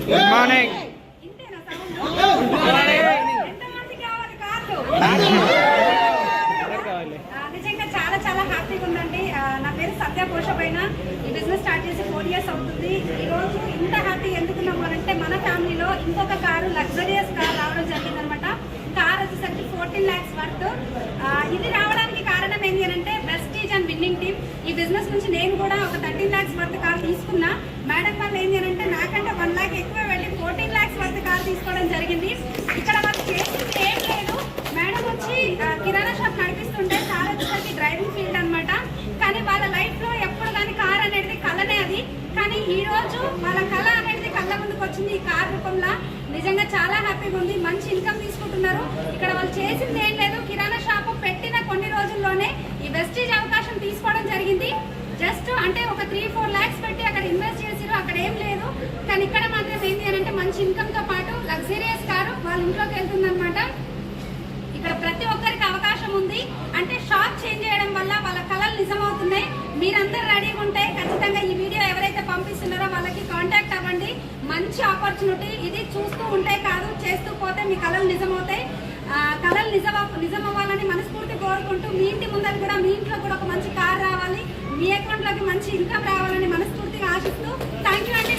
Good morning. నిజంగా చాలా చాలా హ్యాపీగా ఉందండి. నా పేరు సత్య పోషపైన. ఈ బిజినెస్ స్టార్ట్ చేసి 4 years అవుతుంది. ఈరోజు ఇంత హ్యాపీ ఎందుకున్నాము అంటే మన ఫ్యామిలీలో ఇంకొక కారు, లగ్జరియస్ కార్ రావడం జరిగిందనమాట. కార్ వచ్చేసరికి 14 lakhs వర్త్. ఇది రావడానికి కారణం ఏంటి అంటే ప్రెస్టీజ్ అండ్ విన్నింగ్ టీమ్. ఈ బిజినెస్ నుంచి నేను కూడా ఒక 13 lakhs వర్త్ కార్ తీసుకున్నా. మేడం వాళ్ళు ఏంటి అంటే నాకంటే 1 lakh ఎక్కువ వెళ్ళి 14 lakhs వర్త్ కార్ తీసుకోవడం జరిగింది. ఇక్కడ వాళ్ళు చేసింది ఏం లేదు. మేడం వచ్చి కిరాణా షాప్ నడిపిస్తుంటే చాలా వచ్చేసరికి డ్రైవింగ్ ఫీల్డ్ అనమాట. కానీ వాళ్ళ లైఫ్ లో ఎప్పుడు కానీ కార్ అనేది కళనే అది. కానీ ఈ రోజు వాళ్ళ కళ అనేది కళ్ళ ముందుకు వచ్చింది ఈ కార్ రూపంలో. నిజంగా చాలా హ్యాపీగా ఉంది. మంచి ఇన్కమ్ తీసుకుంటున్నారు. ఇక్కడ వాళ్ళు చేసింది ఏం లేదు. కిరాణా షాప్ పెట్టిన కొన్ని రోజుల్లోనే ఈ వెస్టీజ్ అవకాశం తీసుకోవడం జరిగింది. జస్ట్ అంటే ఒక 3-4 lakhs పెట్టి అక్కడ ఇన్వెస్ట్ చేసారు. అక్కడ ఏం లేదు. కానీ ఇక్కడ మాత్రం ఏంటి అని అంటే మంచి ఇన్కమ్ తో పాటు లగ్జరియస్ కారు వాళ్ళ ఇంట్లోకి వెళ్తుందన్నమాట. ఇక్కడ ప్రతి ఒక్కరికి అవకాశం ఉంది. అంటే షాప్ చేంజ్ చేయడం వల్ల వాళ్ళ కళలు నిజమవుతున్నాయి. మీరందరూ రెడీగా ఉంటే ఖచ్చితంగా ఈ వీడియో ఎవరైతే పంపిస్తున్నారో వాళ్ళకి కాంటాక్ట్ అవ్వండి. మంచి ఆపర్చునిటీ ఇది. చూస్తూ ఉంటే కాదు, చేస్తూ పోతే మీ కళలు నిజమవుతాయి. కళలు నిజమవ్వాలని మనస్ఫూర్తి కోరుకుంటూ మీ ఇంటి ముందర కూడా మీ ఇంట్లో కూడా ఒక మంచి కార్ రావాలి, మీ అకౌంట్లోకి మంచి ఇన్కమ్ రావాలని మనస్ఫూర్తిగా ఆశిస్తూ థ్యాంక్ యూ అండి.